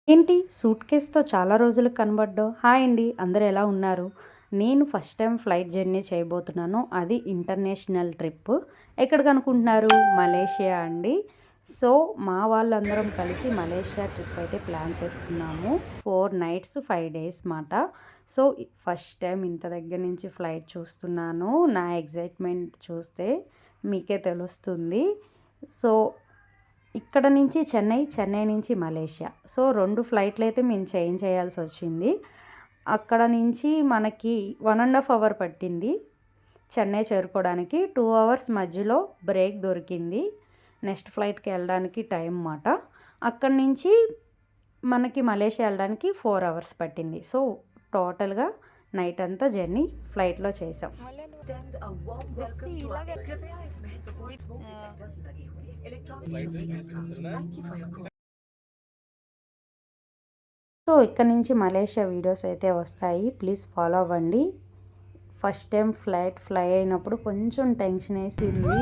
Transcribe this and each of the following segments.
ఏంటి సూట్ కేస్‌తో చాలా రోజులకు కనబడ్డావు. హాయ్ అండి. అందరూ ఎలా ఉన్నారు? నేను ఫస్ట్ టైం ఫ్లైట్ జర్నీ చేయబోతున్నాను. అది ఇంటర్నేషనల్ ట్రిప్. ఎక్కడికనుకుంటున్నారు? మలేషియా అండి. సో, మా వాళ్ళందరం కలిసి మలేషియా ట్రిప్ అయితే ప్లాన్ చేసుకున్నాము. 4 నైట్స్, 5 డేస్ మాట. సో, ఫస్ట్ టైం ఇంత దగ్గర నుంచి ఫ్లైట్ చూస్తున్నాను. నా ఎక్సైట్‌మెంట్ చూస్తే మీకే తెలుస్తుంది. సో ఇక్కడ నుంచి చెన్నై, చెన్నై నుంచి మలేషియా. సో, 2 ఫ్లైట్‌లయితే మేము చేంజ్ చేయాల్సొచ్చింది. అక్కడ నుంచి మనకి 1 ½ అవర్ పట్టింది చెన్నై చేరుకోవడానికి. 2 అవర్స్ మధ్యలో బ్రేక్ దొరికింది. నెక్స్ట్ ఫ్లైట్‌కి వెళ్ళడానికి టైం మాట. అక్కడి నుంచి మనకి మలేషియా వెళ్ళడానికి 4 అవర్స్ పట్టింది. సో, టోటల్‌గా నైట్ అంతా జర్నీ ఫ్లైట్‌లో చేసాం. సో, ఇక్కడ నుంచి మలేషియా వీడియోస్ అయితే వస్తాయి. ప్లీజ్ ఫాలో అవ్వండి. ఫస్ట్ టైం ఫ్లైట్ ఫ్లై అయినప్పుడు కొంచెం టెన్షన్ వేసింది.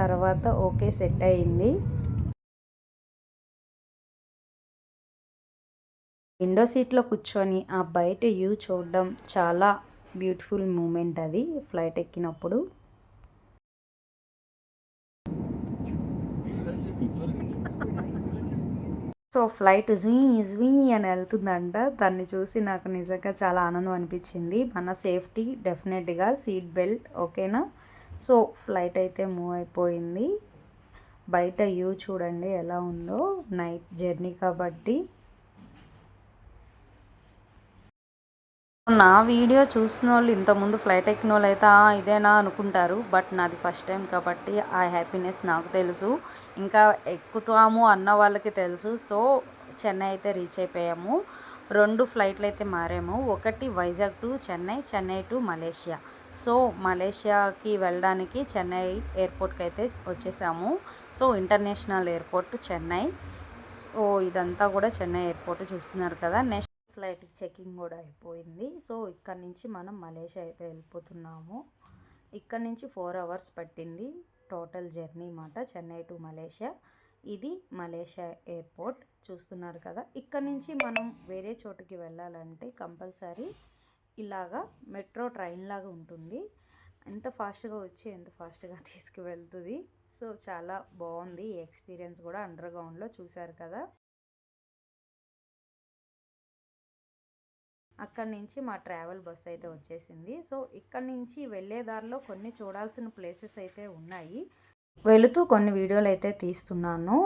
తర్వాత ఓకే సెట్ అయింది. విండో సీట్‌లో కూర్చొని ఆ బయట వ్యూ చూడడం చాలా బ్యూటిఫుల్ మూమెంట్ అది ఫ్లైట్ ఎక్కినప్పుడు. సో, ఫ్లైట్ జుయ్ జుయ్ అని వెళ్తుందంట. దాన్ని చూసి నాకు నిజంగా చాలా ఆనందం అనిపించింది. మన సేఫ్టీ డెఫినెట్‌గా సీట్ బెల్ట్ ఓకేనా. సో, ఫ్లైట్ అయితే మూవ్ అయిపోయింది. బయట వ్యూ చూడండి ఎలా ఉందో. నైట్ జర్నీ కాబట్టి. నా వీడియో చూసినోళ్ళు ఇంతకుముందు ఫ్లైట్ ఎక్కినోళ్ళు అయితే ఇదేనా అనుకుంటారు. బట్ నాది ఫస్ట్ టైం కాబట్టి ఆ హ్యాపీనెస్ నాకు తెలుసు. ఇంకా ఎక్కుతాము అన్న వాళ్ళకి తెలుసు. సో, చెన్నై అయితే రీచ్ అయిపోయాము. 2 ఫ్లైట్లు అయితే మారాము. ఒకటి Vizag to Chennai, Chennai to Malaysia. So, మలేషియాకి వెళ్ళడానికి చెన్నై ఎయిర్పోర్ట్కి అయితే వచ్చేసాము. So, international airport Chennai. So, ఇదంతా కూడా చెన్నై ఎయిర్పోర్ట్ చూస్తున్నారు కదా. నెక్స్ట్ ఫ్లైట్కి చెకింగ్ కూడా అయిపోయింది. సో, ఇక్కడ నుంచి మనం మలేషియా అయితే వెళ్ళిపోతున్నాము. ఇక్కడ నుంచి 4 అవర్స్ పట్టింది టోటల్ జర్నీ మాట చెన్నై టు మలేషియా. ఇది మలేషియా ఎయిర్పోర్ట్ చూస్తున్నారు కదా. ఇక్కడ నుంచి మనం వేరే చోటుకి వెళ్ళాలంటే కంపల్సరీ ఇలాగా మెట్రో ట్రైన్ లాగా ఉంటుంది. ఎంత ఫాస్ట్గా వచ్చి ఎంత ఫాస్ట్గా తీసుకువెళ్తుంది. సో, చాలా బాగుంది ఈ ఎక్స్పీరియన్స్ కూడా. అండర్ గ్రౌండ్లో చూశారు కదా. అక్కడి నుంచి మా ట్రావెల్ బస్ అయితే వచ్చేసింది. సో, ఇక్కడ నుంచి వెళ్ళే దారిలో కొన్ని చూడాల్సిన ప్లేసెస్ అయితే ఉన్నాయి. వెళుతూ కొన్ని వీడియోలు అయితే తీస్తున్నాను.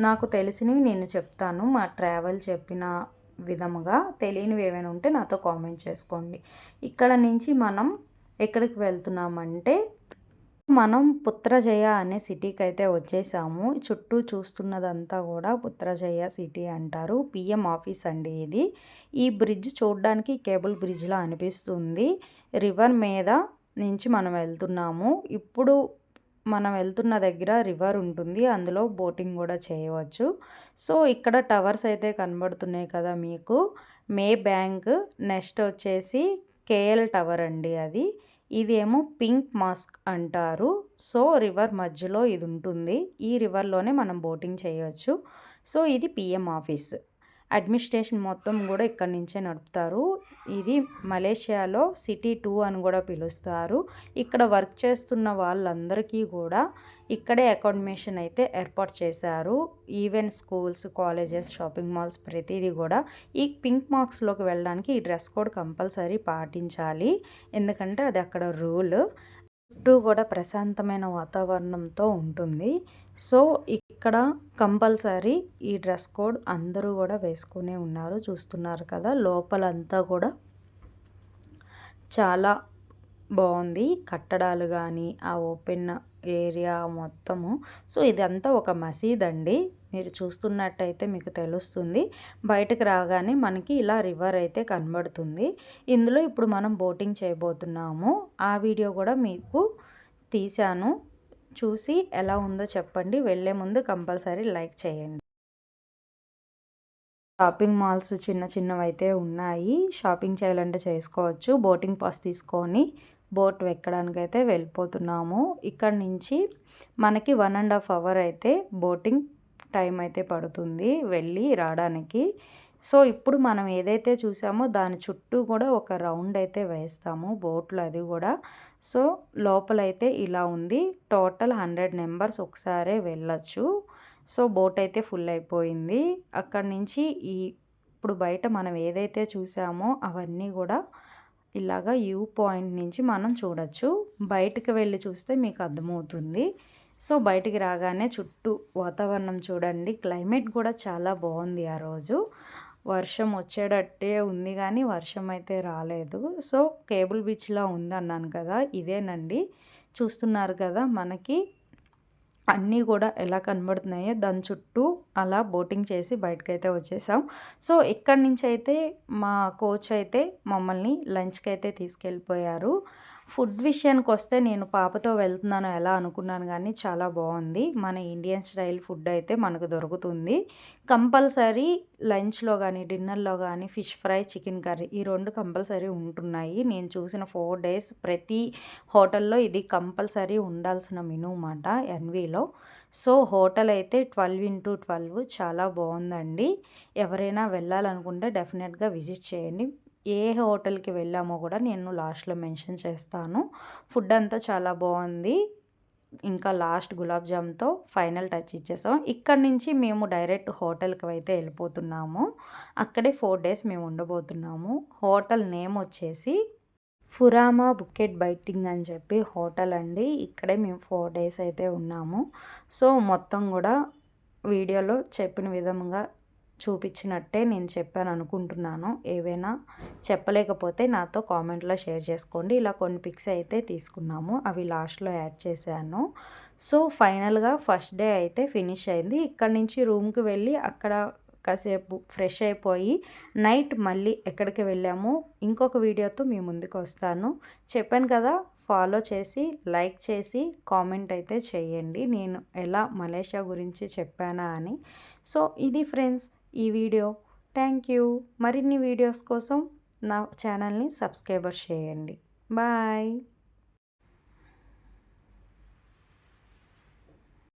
నాకు తెలిసినవి నేను చెప్తాను. మా ట్రావెల్ చెప్పిన విధముగా. తెలియనివి ఏమైనా ఉంటే నాతో కామెంట్ చేసుకోండి. ఇక్కడ నుంచి మనం ఎక్కడికి వెళ్తున్నామంటే మనం పుత్రజయ అనే సిటీకి అయితే వచ్చేసాము. చుట్టూ చూస్తున్నదంతా కూడా పుత్రజయ సిటీ అంటారు. పిఎం ఆఫీస్ అండి ఇది. ఈ బ్రిడ్జ్ చూడడానికి కేబుల్ బ్రిడ్జ్లా అనిపిస్తుంది. రివర్ మీద నుంచి మనం వెళ్తున్నాము. ఇప్పుడు మనం వెళ్తున్న దగ్గర రివర్ ఉంటుంది. అందులో బోటింగ్ కూడా చేయవచ్చు. సో, ఇక్కడ టవర్స్ అయితే కనబడుతున్నాయి కదా మీకు. మే బ్యాంక్, నెక్స్ట్ వచ్చేసి కేఎల్ టవర్ అండి అది. ఇదేమో పింక్ మాస్క్ అంటారు. సో, రివర్ మధ్యలో ఇది ఉంటుంది. ఈ రివర్లోనే మనం బోటింగ్ చేయవచ్చు. సో, ఇది పిఎం ఆఫీస్. అడ్మినిస్ట్రేషన్ మొత్తం కూడా ఇక్కడి నుంచే నడుపుతారు. ఇది మలేషియాలో సిటీ 2 అని కూడా పిలుస్తారు. ఇక్కడ వర్క్ చేస్తున్న వాళ్ళందరికీ కూడా ఇక్కడే అకామిడేషన్ అయితే ఏర్పాటు చేశారు. Even schools, colleges, shopping malls ప్రతిదీ కూడా ఈ పింక్ మార్క్స్లోకి వెళ్ళడానికి ఈ డ్రెస్ కోడ్ కంపల్సరీ పాటించాలి. ఎందుకంటే అది అక్కడ రూల్. చుట్టూ కూడా ప్రశాంతమైన వాతావరణంతో ఉంటుంది. సో, ఇక్కడ కంపల్సరీ ఈ డ్రెస్ కోడ్ అందరూ కూడా వేసుకునే ఉన్నారు. చూస్తున్నారు కదా. లోపలంతా కూడా చాలా బాగుంది. కట్టడాలు కానీ ఆ ఓపెన్ ఏరియా మొత్తము. సో, ఇదంతా ఒక మసీద్ అండి. మీరు చూస్తున్నట్టయితే మీకు తెలుస్తుంది. బయటకు రాగానే మనకి ఇలా రివర్ అయితే కనబడుతుంది. ఇందులో ఇప్పుడు మనం బోటింగ్ చేయబోతున్నాము. ఆ వీడియో కూడా మీకు తీశాను. చూసి ఎలా ఉందో చెప్పండి. వెళ్ళే ముందు కంపల్సరీ లైక్ చేయండి. షాపింగ్ మాల్స్ చిన్న చిన్నవైతే ఉన్నాయి. షాపింగ్ చేయాలంటే చేసుకోవచ్చు. బోటింగ్ పాస్ తీసుకొని బోట్ ఎక్కడానికి అయితే వెళ్ళిపోతున్నాము. ఇక్కడ నుంచి మనకి 1 ½ అవర్ అయితే బోటింగ్ టైం అయితే పడుతుంది వెళ్ళి రావడానికి. సో ఇప్పుడు మనం ఏదైతే చూసామో దాని చుట్టూ కూడా ఒక రౌండ్ అయితే వేస్తాము బోట్లో, అది కూడా. సో లోపలైతే ఇలా ఉంది. టోటల్ 100 మెంబర్స్ ఒకసారే వెళ్ళొచ్చు. సో బోట్ అయితే ఫుల్ అయిపోయింది. అక్కడి నుంచి ఇప్పుడు బయట మనం ఏదైతే చూసామో అవన్నీ కూడా ఇలాగా వ్యూ పాయింట్ నుంచి మనం చూడొచ్చు. బయటకు వెళ్ళి చూస్తే మీకు అర్థమవుతుంది. సో బయటికి రాగానే చుట్టూ వాతావరణం చూడండి. క్లైమేట్ కూడా చాలా బాగుంది ఆ రోజు. వర్షం వచ్చేటట్టే ఉంది కానీ వర్షం అయితే రాలేదు. సో కేబుల్ బీచ్లా ఉందన్నాను కదా, ఇదేనండి. చూస్తున్నారు కదా మనకి అన్నీ కూడా ఎలా కనబడుతున్నాయో దాని చుట్టూ అలా బోటింగ్ చేసి బయటకైతే వచ్చేసాం. సో ఇక్కడి నుంచి అయితే మా కోచ్ అయితే మమ్మల్ని లంచ్కి అయితే తీసుకెళ్ళిపోయారు. ఫుడ్ విషయానికి వస్తే నేను పాపతో వెళ్తున్నాను ఎలా అనుకున్నాను, కానీ చాలా బాగుంది. మన ఇండియన్ స్టైల్ ఫుడ్ అయితే మనకు దొరుకుతుంది. కంపల్సరీ లంచ్లో కానీ డిన్నర్లో కానీ ఫిష్ ఫ్రై, చికెన్ కర్రీ ఈ 2 కంపల్సరీ ఉంటున్నాయి. నేను చూసిన 4 డేస్ ప్రతి హోటల్లో ఇది కంపల్సరీ ఉండాల్సిన మెనూ అన్నమాట ఎన్వీలో. సో హోటల్ అయితే 12x12 చాలా బాగుందండి. ఎవరైనా వెళ్ళాలనుకుంటే డెఫినెట్గా విజిట్ చేయండి. ఏ హోటల్కి వెళ్ళామో కూడా నేను లాస్ట్లో మెన్షన్ చేస్తాను. ఫుడ్ అంతా చాలా బాగుంది. ఇంకా లాస్ట్ గులాబ్ జామ్తో ఫైనల్ టచ్ ఇచ్చేసాం. ఇక్కడ నుంచి మేము డైరెక్ట్ హోటల్కి అయితే వెళ్ళిపోతున్నాము. అక్కడే 4 డేస్ మేము ఉండబోతున్నాము. హోటల్ నేమ్ వచ్చేసి ఫురామా బుకెట్ బైటింగ్ అని చెప్పి హోటల్ అండి. ఇక్కడే మేము 4 డేస్ అయితే ఉన్నాము. సో మొత్తం కూడా వీడియోలో చెప్పిన విధంగా చూపించినట్టే నేను చెప్పాను అనుకుంటున్నాను. ఏవైనా చెప్పలేకపోతే నాతో కామెంట్లో షేర్ చేసుకోండి. ఇలా కొన్ని పిక్స్ అయితే తీసుకున్నాము, అవి లాస్ట్లో యాడ్ చేశాను. సో ఫైనల్గా ఫస్ట్ డే అయితే ఫినిష్ అయింది. ఇక్కడ నుంచి రూమ్కి వెళ్ళి అక్కడ కాసేపు ఫ్రెష్ అయిపోయి నైట్ మళ్ళీ ఎక్కడికి వెళ్ళాము ఇంకొక వీడియోతో మీ ముందుకు వస్తాను. చెప్పాను కదా, ఫాలో చేసి లైక్ చేసి కామెంట్ అయితే చేయండి నేను ఎలా మలేషియా గురించి చెప్పానా అని. సో ఇది ఫ్రెండ్స్ ఈ వీడియో. Thank you. మరిన్ని వీడియోస్ కోసం నా ఛానల్ని సబ్స్క్రైబర్ చేయండి. బాయ్.